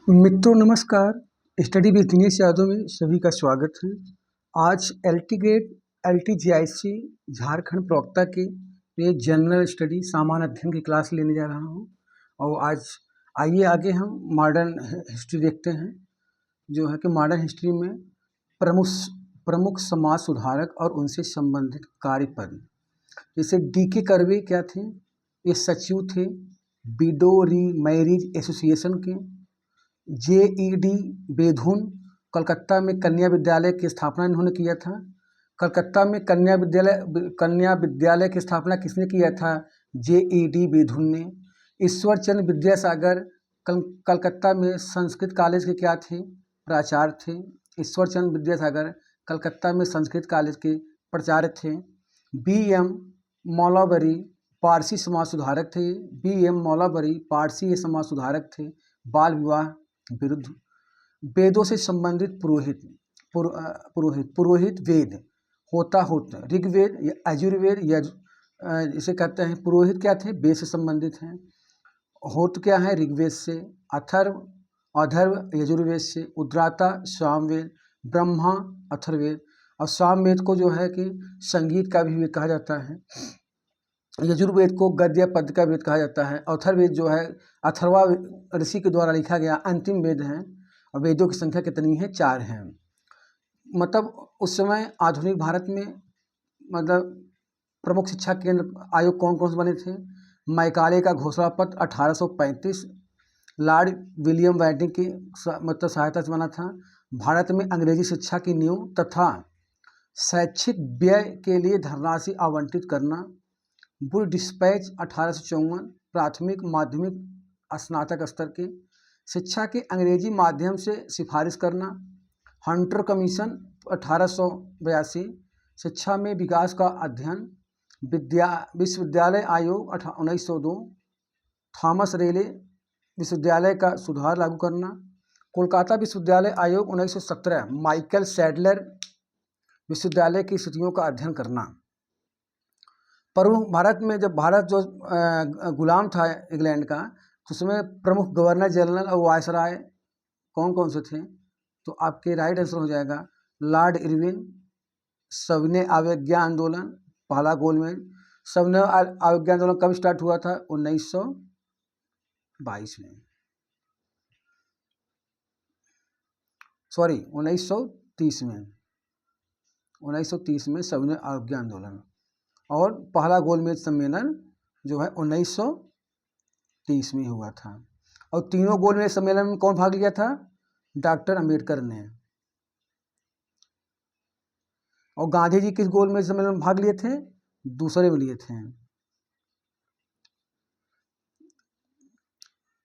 मित्रों नमस्कार। Study with Dinesh Yadav में सभी का स्वागत है। आज एलटी ग्रेड LTGIC झारखंड प्रवक्ता के लिए जनरल स्टडी सामान्य अध्ययन की क्लास लेने जा रहा हूं। और आज आइए आगे हम मॉडर्न हिस्ट्री देखते हैं, जो है कि मॉडर्न हिस्ट्री में प्रमुख समाज सुधारक और उनसे संबंधित कार्यपद। जैसे DK कर्वे क्या थे, ये सचिव थे विडो री मैरिज एसोसिएशन के। JED बेधुन कलकत्ता में कन्या विद्यालय की स्थापना इन्होंने किया था। कलकत्ता में कन्या विद्यालय की स्थापना किसने किया था? JED बेधुन ने। ईश्वर चंद्र विद्यासागर कलकत्ता में संस्कृत कॉलेज के क्या थे? प्राचार्य थे। ईश्वर चंद्र विद्यासागर कलकत्ता में संस्कृत कॉलेज के प्राचार्य थे। BM मौलावरी पारसी समाज सुधारक थे। BM मौलावरी पारसी समाज सुधारक थे। बाल विवाह विरुद्ध। वेदों से संबंधित पुरोहित वेद होता ऋग्वेद या यजुर्वेद या इसे कहते हैं पुरोहित क्या थे? वेद से संबंधित हैं। होत क्या है? ऋग्वेद से। अथर्व यजुर्वेद से। उद्राता सामवेद। ब्रह्मा अथर्ववेद। और सामवेद को जो है कि संगीत का भी वेद कहा जाता है। यजुर्वेद को गद्य पद्य का वेद कहा जाता है। अथर्ववेद जो है अथर्वा ऋषि के द्वारा लिखा गया अंतिम वेद है। और वेदों की संख्या कितनी है? 4 हैं। मतलब उस समय आधुनिक भारत में मतलब प्रमुख शिक्षा केंद्र आयोग कौन कौन से बने थे? मैकाले का घोषणा पत्र 1835 लॉर्ड विलियम बेंटिक की मतलब सहायता से बना था। भारत में अंग्रेजी शिक्षा की नींव तथा शैक्षिक व्यय के लिए धनराशि आवंटित करना। बुल डिस्पैच 1854 प्राथमिक माध्यमिक स्नातक स्तर के शिक्षा के अंग्रेजी माध्यम से सिफारिश करना। हंटर कमीशन 1882 शिक्षा में विकास का अध्ययन। विश्वविद्यालय आयोग 1902 थॉमस रेले विश्वविद्यालय का सुधार लागू करना। कोलकाता विश्वविद्यालय आयोग 1917 माइकल सैडलर विश्वविद्यालय की स्थितियों का अध्ययन करना। प्रमुख भारत में जब भारत जो गुलाम था इंग्लैंड का, तो उसमें प्रमुख गवर्नर जनरल और वायसराय कौन कौन से थे? तो आपके राइट आंसर हो जाएगा लॉर्ड इरविन। सविनय अवज्ञा आंदोलन पहला गोलमेज। सविनय अवज्ञा आंदोलन कब स्टार्ट हुआ था? 1922 में, सॉरी 1930 में। 1930 में सविनय अवज्ञा आंदोलन। और पहला गोलमेज सम्मेलन जो है 1930 में हुआ था। और तीनों गोलमेज सम्मेलन में कौन भाग लिया था? डॉक्टर अंबेडकर ने। और गांधी जी किस गोलमेज सम्मेलन में भाग लिए थे? दूसरे में लिए थे।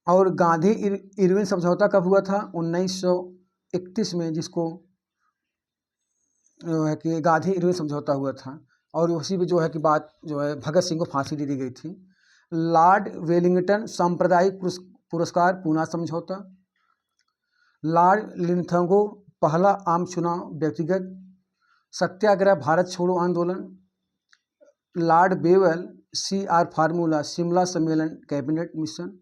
और गांधी इरविन समझौता कब हुआ था? 1931 में, जिसको है कि गांधी इरविन समझौता हुआ था। और उसी में जो है कि बात जो है भगत सिंह को फांसी दे दी गई थी। लॉर्ड वेलिंगटन सांप्रदायिक पुरस्कार पूना समझौता। लॉर्ड लिंथगो पहला आम चुनाव व्यक्तिगत। सत्याग्रह भारत छोड़ो आंदोलन। Lord Wavell CR formula Shimla सम्मेलन cabinet mission.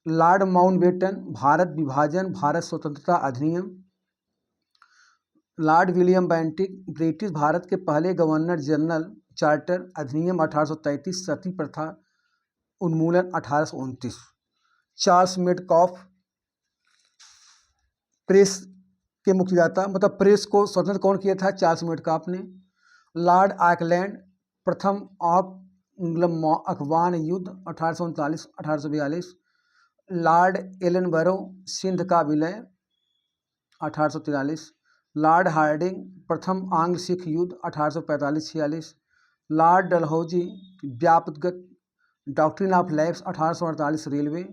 Lord Mountbatten Bharat विभाजन भारत स्वतंत्रता अधिनियम। Lord William Bentinck British Bharat के पहले गवर्नर जनरल चार्टर अधिनियम 1833 सती प्रथा उन्मूलन 1829। चार्ल्स मेडकॉफ प्रेस के मुक्तिदाता, मतलब प्रेस को स्वतंत्र कौन किया था? चार्ल्स मेडकॉफ ने। लॉर्ड ऑकलैंड प्रथम अफगान युद्ध 1839-1842। लॉर्ड एलनबरो सिंध का विलय 1843। लॉर्ड हार्डिंग प्रथम आंग्ल सिख युद्ध 1845-46। लॉर्ड डलहौजी व्यापकगत डॉक्ट्रिन ऑफ लैप्स 1848 रेलवे।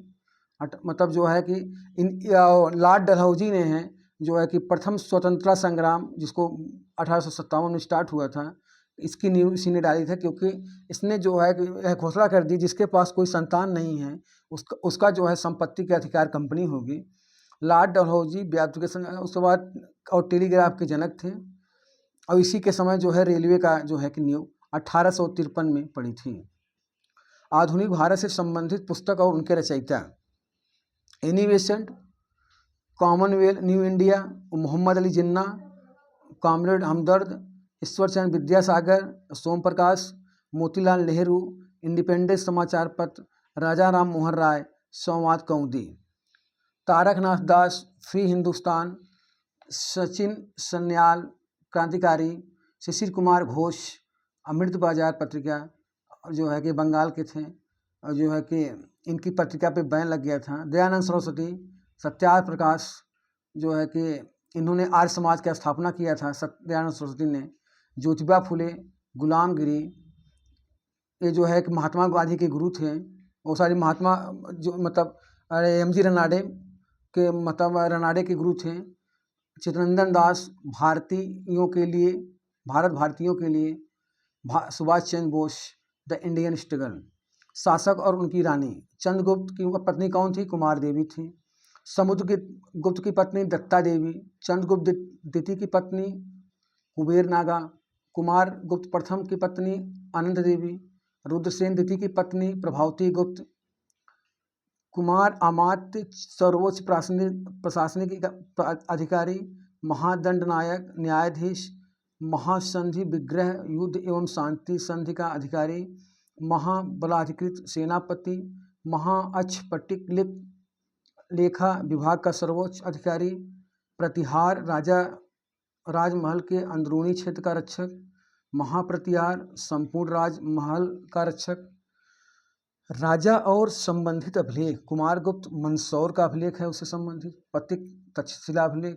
मतलब जो है कि लॉर्ड डलहौजी ने हैं जो है कि प्रथम स्वतंत्रता संग्राम, जिसको 1857 में स्टार्ट हुआ था, इसकी नींव इसी ने डाली थी। क्योंकि इसने जो है कि यह घोषणा कर दी जिसके पास कोई संतान नहीं है उसका जो है संपत्ति के अधिकार कंपनी होगी। लॉर्ड डलहौजी व्यापकगत, उसके बाद और टेलीग्राफ के जनक थे। और इसी के समय जो है रेलवे का जो है कि नींव 1853 में पड़ी थी। आधुनिक भारत से संबंधित पुस्तक और उनके रचयिता। Annie Besant Commonwealth New India, Mohammad Ali Jinnah, comrade Hamdard, Ishwar Chandra Vidyasagar, Som Prakash, Motilal Nehru, independence समाचार पत्र, राजा राम मोहन राय, संवाद कौमुदी। तारकनाथ दास, फ्री हिंदुस्तान, सचिन सन्याल, क्रांतिकारी, शिशिर कुमार घोष, अमृत बाजार पत्रिका जो है कि बंगाल के थे और जो है कि इनकी पत्रिका पे बैन लग गया था। दयानंद सरस्वती, सत्याग्रह प्रकाश जो है कि इन्होंने आर्य समाज की स्थापना किया था दयानंद सरस्वती ने। ज्योतिबा फुले, गुलाम गिरी, ये जो है कि महात्मा गांधी के गुरु थे। वो सारी महात्मा जो मतलब एम.जी. रनाडे के मतलब रनाडे के गुरु थे। चित्तरंजन दास, भारत भारतीयों के लिए, Subhash Chandra Bose, the Indian struggle. शासक और उनकी रानी, चंद्रगुप्त की पत्नी कौन थी? कुमार देवी थी। समुद्रगुप्त की पत्नी दत्ता देवी, चंद्रगुप्त द्वितीय की पत्नी कुबेर नागा, कुमार गुप्त प्रथम की पत्नी आनंद देवी, रुद्रसेन द्वितीय की पत्नी प्रभावती गुप्त, कुमार अमात्य सर्वोच्च प्रशासनिक अधिकारी, महादंडनायक, न्यायाधीश, महासंधि विग्रह युद्ध एवं शांति संधि का अधिकारी, महाबलाधिकृत सेनापति, महाअक्षपट्टिक लेखा विभाग का सर्वोच्च अधिकारी, प्रतिहार राजमहल के अंदरूनी क्षेत्र का रक्षक, महाप्रतिहार संपूर्ण राजमहल का रक्षक। राजा और संबंधित अभिलेख, कुमारगुप्त मंदसौर का अभिलेख है उससे संबंधित, पतिक तक्षशिला अभिलेख,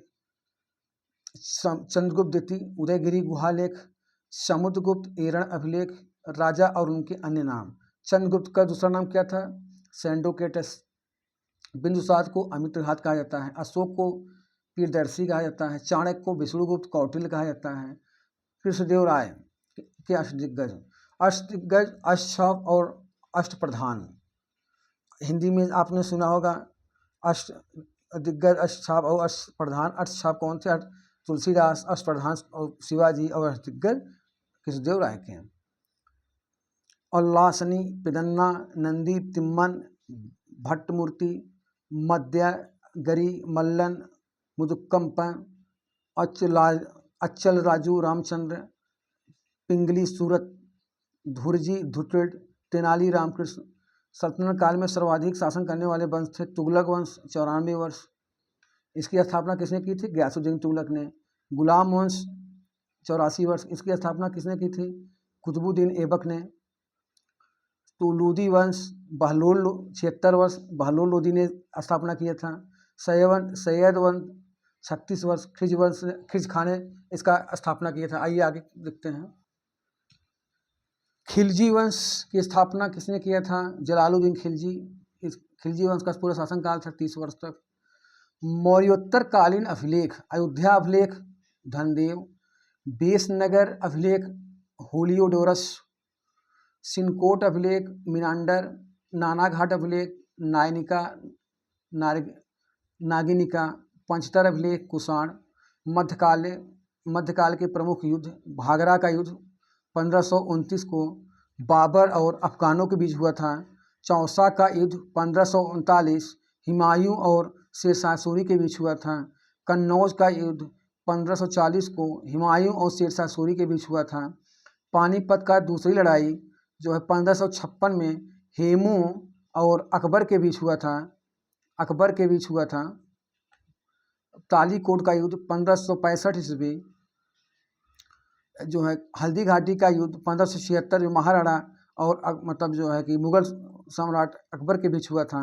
चंद्रगुप्त द्वितीय उदयगिरी गुहा लेख, समुद्रगुप्त एरण अभिलेख, राजा और उनके अन्य नाम। चंद्रगुप्त का दूसरा नाम क्या था? सेंडोकेटस। बिंदुसार को अमित्रघात कहा जाता है, अशोक को प्रियदर्शी कहा जाता है, चाणक्य को विष्णुगुप्त कौटिल्य कहा जाता है। कृष्णदेव राय के अष्टदिग्गज, अष्टछाप और अष्टप्रधान, हिंदी में आपने सुना होगा अष्टदिग्गज, अष्टछाप और अष्टप्रधान। अष्टछाप कौन थे? तुलसीदास, अष्टप्रधान और शिवाजी, और अष्टदिग्गज कृष्णदेव राय के। उल्लासनी, पिदन्ना, नंदी, तिम्मन, भट्टमूर्ति, मद्यागरी, मल्लन, मुदुक्कम्पन, अच्चल राजू रामचंद्र, पिंगली सूरत, धुर्जी धुत्रिड, तेनाली रामकृष्ण। सल्तनत काल में सर्वाधिक शासन करने वाले वंश थे तुगलक वंश, 94 वर्ष। इसकी स्थापना किसने की थी? गयासुद्दीन तुगलक ने। गुलाम वंश 84 वर्ष, इसकी स्थापना किसने की थी? कुतुबुद्दीन ऐबक ने। तुलूदी वंश बहलोल 76 वर्ष, बहलोल लोदी ने स्थापना किया था। सैयद वंश 36 वर्ष, खिज खान ने इसका स्थापना किया था। आइए आगे देखते हैं। खिलजी वंश की स्थापना किसने किया था? जलालुद्दीन खिलजी। इस खिलजी वंश का पूरा शासनकाल था 30 वर्ष तक। मौर्योत्तर कालीन अभिलेख, अयोध्या अभिलेख धनदेव, बेसनगर अभिलेख होलियोडोरस, सिनकोट अभिलेख मिनांडर, नानाघाट अभिलेख नागिनिका, पंचतर अभिलेख कुषाण। मध्यकाल के प्रमुख युद्ध, भागरा का युद्ध 1529 को बाबर और अफगानों के बीच हुआ था। चौसा का युद्ध 1539 हुमायूं और शेरशाह सूरी के बीच हुआ था। कन्नौज का युद्ध 1540 को हुमायूं और शेरशाह सूरी के बीच हुआ था। पानीपत का दूसरी लड़ाई जो है 1556 में हेमू और अकबर के बीच हुआ था। तालीकोट का युद्ध 1565 ईस्वी जो है। हल्दी घाटी का युद्ध 1576 जो महाराणा और मतलब जो है कि मुगल सम्राट अकबर के बीच हुआ था।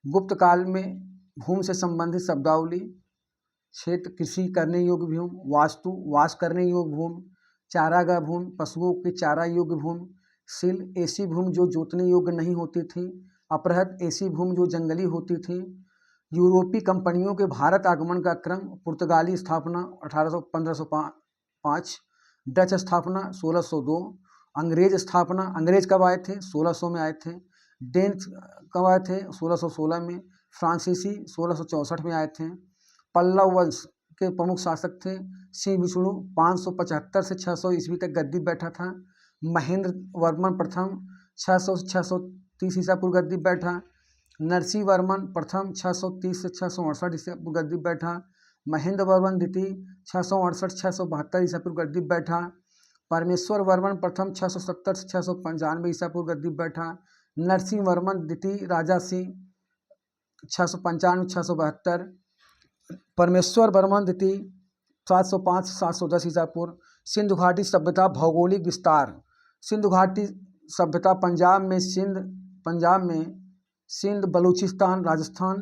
गुप्त काल में भूमि से संबंधित शब्दावली, क्षेत्र कृषि करने योग्य भूमि, वास्तु वास करने योग्य भूमि, चारागाह भूमि, पशुओं के चारा योग्य भूमि, सील ऐसी भूमि जो जोतने योग्य नहीं होती थी, अपहृत ऐसी भूमि जो जंगली होती थी। यूरोपीय कंपनियों के भारत आगमन का क्रम, पुर्तगाली स्थापना 1505, डच स्थापना 1602, अंग्रेज स्थापना, अंग्रेज कब आए थे? 1600 में आए थे। डेन्स कब आए थे? 1616 में। फ्रांसीसी 1664 में आए थे। पल्लव वंश के प्रमुख शासक थे श्री विष्णु, 575 से 600 ईस्वी तक गद्दी बैठा था। महेंद्र वर्मन प्रथम 600 से 630 ईसा पूर्व गद्दी बैठा। नरसिंह वर्मन प्रथम 630 से 668 ईसा पूर्व गद्दी पर बैठा। महेंद्र वर्मन द्वितीय 668-672 ईसा पूर्व गद्दी पर बैठा। परमेश्वर वर्मन प्रथम 670 से 695 ईसा पूर्व गद्दी पर बैठा। नरसिंह वर्मन द्वितीय राजा सिंह 695-672। परमेश्वर वर्मन द्वितीय 705 से 710 ईसा पूर्व। सिंधु घाटी सभ्यता भौगोलिक विस्तार। सिंधु घाटी सभ्यता पंजाब में सिंध, बलूचिस्तान, राजस्थान,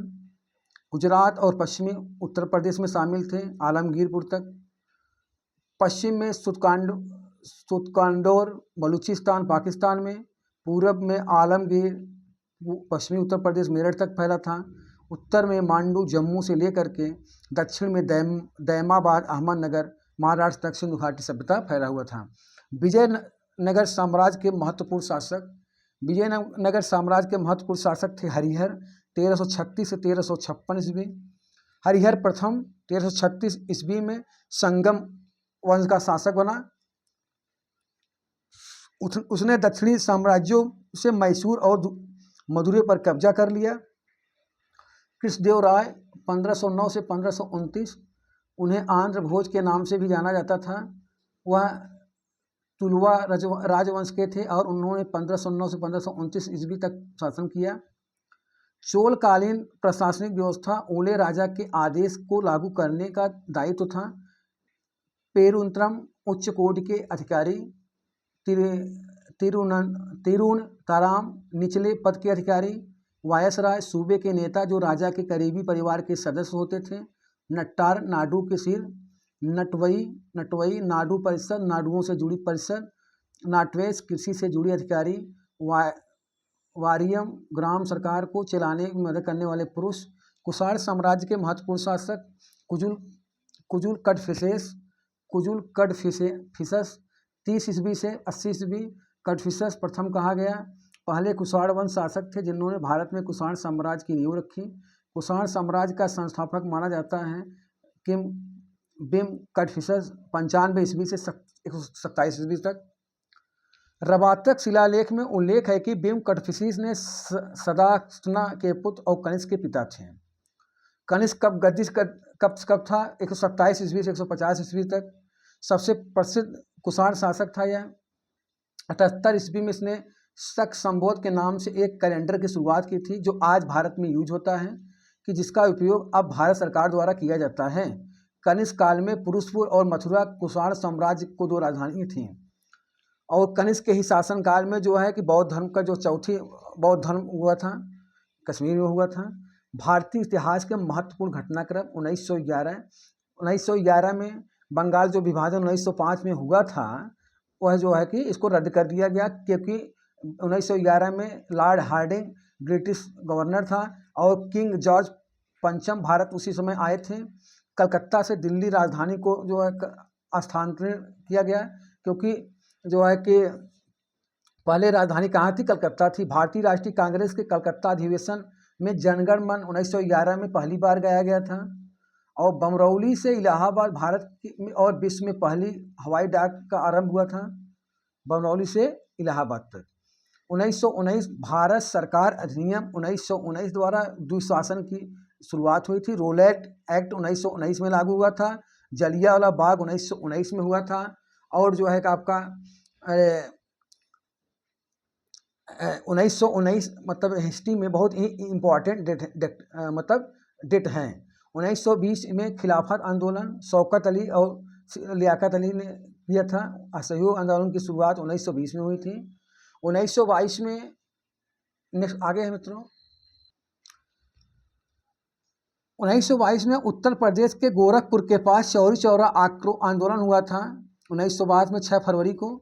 गुजरात और पश्चिमी उत्तर प्रदेश में शामिल थे, आलमगीरपुर तक। पश्चिम में सुतकांडोर बलूचिस्तान पाकिस्तान में। पूरब में आलमगीर पश्चिमी उत्तर प्रदेश मेरठ तक फैला था। उत्तर में मांडू जम्मू से लेकर के दक्षिण में दैमाबाद अहमदनगर महाराष्ट्र तक सिंधु घाटी सभ्यता फैला हुआ था। विजयनगर साम्राज्य के महत्वपूर्ण शासक थे हरिहर 1336 से 1356 ईस्वी। हरिहर प्रथम 1336 ईस्वी में संगम वंश का शासक बना। उसने दक्षिणी साम्राज्यों से मैसूर और मदुरै पर कब्जा कर लिया। कृष्णदेव राय 1509 से 1529, उन्हें आंध्र भोज के नाम से भी जाना जाता था। वह तुलुवा राजवंश के थे और उन्होंने 1509 से 1529 ईस्वी तक शासन किया। चोलकालीन प्रशासनिक व्यवस्था ओले राजा के आदेश को लागू करने का दायित्व था। पेरुंत्रम उच्च कोटि के अधिकारी, तिरुनताराम निचले पद के अधिकारी, वायसराय सूबे के नेता जो राजा के करीबी परिवार के सदस्य होते थे, नट्टार नाडू के सिर, नटवई नाडु परिषद नाडुओं से जुड़ी परिषद, नाटवेस कृषि से जुड़ी अधिकारी, वारियम ग्राम सरकार को चलाने में मदद करने वाले पुरुष। कुषाण साम्राज्य के महत्वपूर्ण शासक कुजुल कडफिसेस 30 ईस्वी से 80 ईस्वी। कडफिसेस प्रथम कहा गया। पहले कुषाण वंश शासक थे जिन्होंने भारत में कुषाण साम्राज्य की नींव रखी। कुषाण साम्राज्य का संस्थापक माना जाता है बिम कडफिसेस 95 ईस्वी से 127 ईस्वी तक। रबातक शिलालेख में उल्लेख है कि बिम कडफिसेस ने सदासना के पुत्र और कनिष्क के पिता थे। कनिष्क कब था 127 ईस्वी से 150 ईस्वी तक। सबसे प्रसिद्ध कुषाण शासक था यह। 78 ईस्वी में इसने शक संबोध के नाम से एक कैलेंडर की शुरुआत की थी जो आज भारत में यूज होता है, कि जिसका उपयोग अब भारत सरकार द्वारा किया जाता है। कनिष्क काल में पुरुषपुर और मथुरा कुषाण साम्राज्य को 2 राजधानी थीं। और कनिष्क के ही शासनकाल में जो है कि बौद्ध धर्म का जो चौथी बौद्ध धर्म हुआ था, कश्मीर में हुआ था। भारतीय इतिहास के महत्वपूर्ण घटनाक्रम 1911 में बंगाल जो विभाजन 1905 में हुआ था, वह जो है कि इसको रद्द कर दिया गया, क्योंकि 1911 में लॉर्ड हार्डिंग ब्रिटिश गवर्नर था और किंग जॉर्ज पंचम भारत उसी समय आए थे। कलकत्ता से दिल्ली राजधानी को जो है स्थानांतरित किया गया, क्योंकि जो है कि पहले राजधानी कहाँ थी? कलकत्ता थी। भारतीय राष्ट्रीय कांग्रेस के कलकत्ता अधिवेशन में जनगण मन 1911 में पहली बार गाया गया था। और बमरौली से इलाहाबाद भारत में और विश्व में पहली हवाई डाक का आरंभ हुआ था, बमरौली से इलाहाबाद तक। 1919 भारत सरकार अधिनियम 1919 द्वारा द्विशासन की शुरुआत हुई थी। रोलेट एक्ट 1919 में लागू हुआ था। जलियांवाला बाग 1919 में हुआ था। और जो है कि आपका 1919 मतलब हिस्ट्री में बहुत ही इम्पोर्टेंट डेट हैं। 1920 में खिलाफत आंदोलन शौकत अली और लियाकत अली ने किया था। असहयोग आंदोलन की शुरुआत 1920 में हुई थी। 1922 में नेक्स्ट आगे है मित्रों, 1922 में उत्तर प्रदेश के गोरखपुर के पास चौरी चौरा आंदोलन हुआ था 1922 में 6 फरवरी को,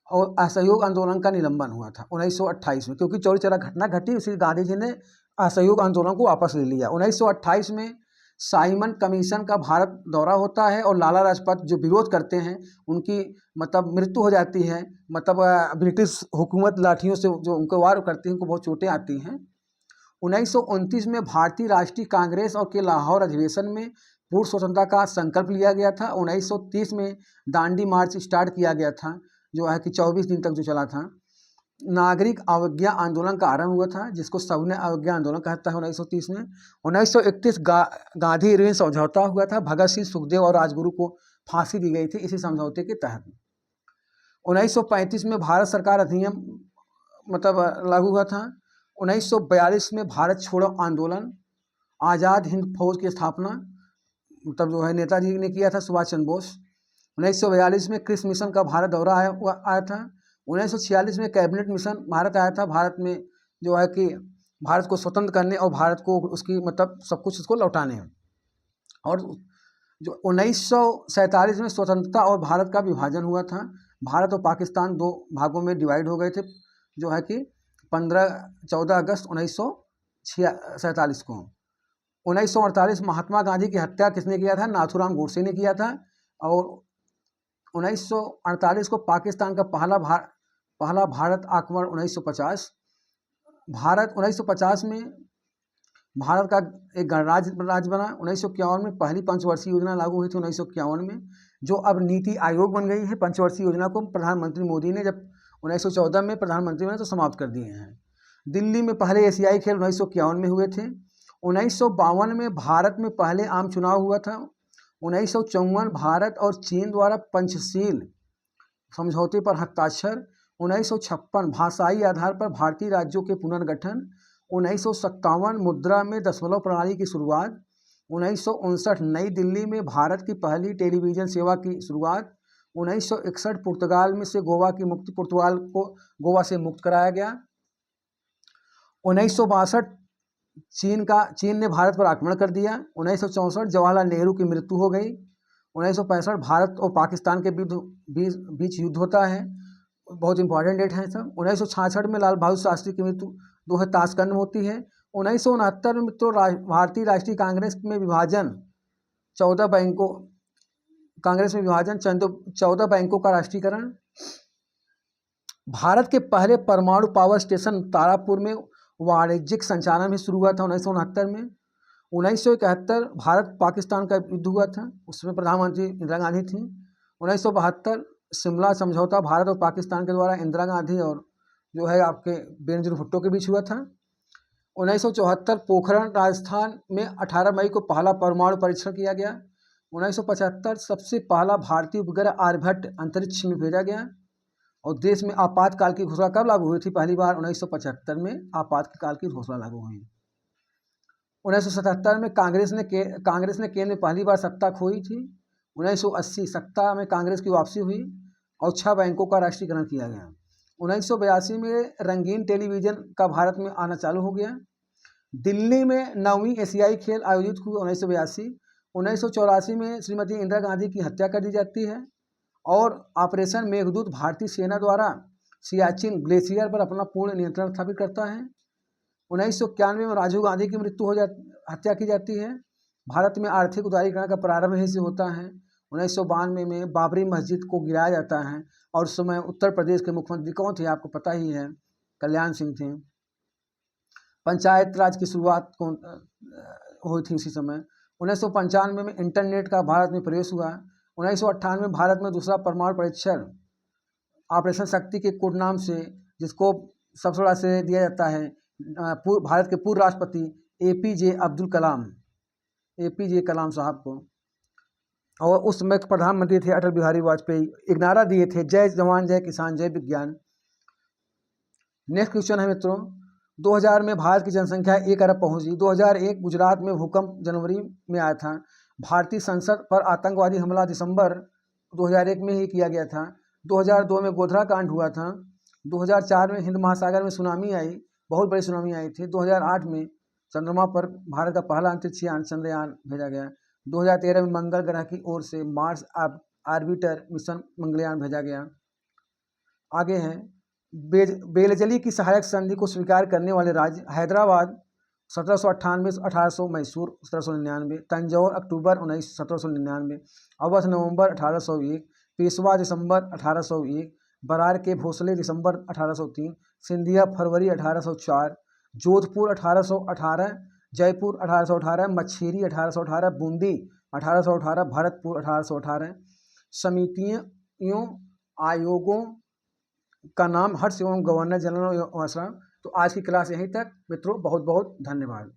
और असहयोग आंदोलन का निलंबन हुआ था 1928 में, क्योंकि चौरी चौरा घटना घटी, इसलिए गांधी जी ने असहयोग आंदोलन को वापस ले लिया। 1928 में साइमन कमीशन का भारत दौरा होता है और लाला लाजपत जो विरोध करते हैं उनकी मतलब मृत्यु हो जाती है। मतलब ब्रिटिश हुकूमत लाठियों से जो उनको वार करती है, उनको बहुत चोटें आती हैं। 1929 में भारतीय राष्ट्रीय कांग्रेस और के लाहौर अधिवेशन में पूर्ण स्वतंत्रता का संकल्प लिया गया था। 1930 में दांडी मार्च स्टार्ट किया गया था, जो है कि 24 दिन तक जो चला था। नागरिक अवज्ञा आंदोलन का आरंभ हुआ था, जिसको सविनय अवज्ञा आंदोलन कहता है 1930 में। 1931 गांधी इरविन समझौता हुआ था, भगत सिंह, सुखदेव और राजगुरु को फांसी दी गई थी इसी समझौते के तहत। 1935 में भारत सरकार अधिनियम लागू हुआ था। 1942 में भारत छोड़ो आंदोलन, आज़ाद हिंद फौज की स्थापना नेताजी ने किया था, सुभाष चंद्र बोस। 1942 में क्रिस मिशन का भारत दौरा आया था। 1946 में कैबिनेट मिशन भारत आया था, भारत में कि भारत को स्वतंत्र करने और भारत को उसकी सब कुछ उसको लौटाने। और जो 1947 में स्वतंत्रता और भारत का विभाजन हुआ था। भारत और पाकिस्तान दो भागों में डिवाइड हो गए थे, 14 अगस्त 1947 को। 1948 महात्मा गांधी की हत्या किसने किया था? नाथूराम गोडसे ने किया था। और 1948 को पाकिस्तान का पहला भारत आक्रमण 1950। 1950 में भारत का एक गणराज्य बना। 1951 में पहली पंचवर्षीय योजना लागू हुई थी 1951 में, जो अब नीति आयोग बन गई है। पंचवर्षीय योजना को प्रधानमंत्री मोदी ने जब 1914 में प्रधानमंत्री ने तो समाप्त कर दिए हैं। दिल्ली में पहले एशियाई खेल 1951 में हुए थे। 1952 में भारत में पहले आम चुनाव हुआ था। 1954 भारत और चीन द्वारा पंचशील समझौते पर हस्ताक्षर। 1956 भाषाई आधार पर भारतीय राज्यों के पुनर्गठन। 1957 मुद्रा में दशमलव प्रणाली की शुरुआत। 1959 नई दिल्ली में भारत की पहली टेलीविजन सेवा की शुरुआत। 1961 पुर्तगाल में से गोवा की मुक्ति, पुर्तगाल को गोवा से मुक्त कराया गया। 1962 चीन ने भारत पर आक्रमण कर दिया। 1964 जवाहरलाल नेहरू की मृत्यु हो गई। 1965 भारत और पाकिस्तान के बीच युद्ध होता है, बहुत इंपॉर्टेंट डेट है सब। 1966 में लाल बहादुर शास्त्री की मृत्यु दोहे ताशकंद में होती है। 1969 में मित्रों भारतीय राष्ट्रीय कांग्रेस में विभाजन, 14 बैंकों का राष्ट्रीयकरण। भारत के पहले परमाणु पावर स्टेशन तारापुर में वाणिज्यिक संचालन भी शुरू हुआ था 1969 में। 1971 भारत पाकिस्तान का युद्ध हुआ था, उसमें प्रधानमंत्री इंदिरा गांधी थी। 1972 शिमला समझौता भारत और पाकिस्तान के द्वारा इंदिरा गांधी और आपके बेनजीर भुट्टो के बीच हुआ था। 1974 पोखरण राजस्थान में 18 मई को पहला परमाणु परीक्षण किया गया। 1975 सबसे पहला भारतीय उपग्रह आर्यभट्ट अंतरिक्ष में भेजा गया। और देश में आपातकाल की घोषणा कब लागू हुई थी? पहली बार 1975 में आपातकाल की घोषणा लागू हुई। 1977 में कांग्रेस ने केंद्र में पहली बार सत्ता खोई थी। 1980 सत्ता में कांग्रेस की वापसी हुई और 6 बैंकों का राष्ट्रीयकरण किया गया। 1982 में रंगीन टेलीविजन का भारत में आना चालू हो गया। दिल्ली में 9वीं एशियाई खेल आयोजित हुए 1982। 1984 में श्रीमती इंदिरा गांधी की हत्या कर दी जाती है और ऑपरेशन मेघदूत भारतीय सेना द्वारा सियाचिन ग्लेशियर पर अपना पूर्ण नियंत्रण स्थापित करता है। 1991 में राजीव गांधी की हत्या की जाती है। भारत में आर्थिक उदारीकरण का प्रारंभ यहीं से होता है। 1992 में बाबरी मस्जिद को गिराया जाता है और उस समय उत्तर प्रदेश के मुख्यमंत्री कौन थे? आपको पता ही है, कल्याण सिंह थे। पंचायत राज की शुरुआत हुई थी उसी समय। 1995 में इंटरनेट का भारत में प्रवेश हुआ। 1998 में भारत में दूसरा परमाणु परीक्षण ऑपरेशन शक्ति के कोड नाम से, जिसको सबसे बड़ा श्रेय दिया जाता है भारत के पूर्व राष्ट्रपति एपीजे कलाम साहब को। और उस समय प्रधानमंत्री थे अटल बिहारी वाजपेयी। एक नारा दिए थे, जय जवान जय किसान जय विज्ञान। नेक्स्ट क्वेश्चन है मित्रों, 2000 में भारत की जनसंख्या 1 अरब पहुंची। 2001 गुजरात में भूकंप जनवरी में आया था। भारतीय संसद पर आतंकवादी हमला दिसंबर 2001 में ही किया गया था। 2002 में गोधरा कांड हुआ था। 2004 में हिंद महासागर में सुनामी आई, बहुत बड़ी सुनामी आई थी। 2008 में चंद्रमा पर भारत का पहला अंतरिक्ष यान चंद्रयान भेजा गया। 2013 में मंगल ग्रह की ओर से मार्स आर्बिटर मिशन मंगलयान भेजा गया। आगे है बेलजली की सहायक संधि को स्वीकार करने वाले राज्य हैदराबाद 1798, 1800 मैसूर 1799, तंजौर अक्टूबर 1799, अवध नवंबर 1801, पेशवा दिसंबर 1801, बरार के भोसले दिसंबर 1803, सिंधिया फरवरी 1804, जोधपुर 1818, जयपुर 1818, मच्छेरी 1818, बूंदी 1818, भरतपुर 1818। समितियों, आयोगों का नाम हर्ष एवं गवर्नर जनरल आश्रम। तो आज की क्लास यहीं तक मित्रों, बहुत बहुत धन्यवाद।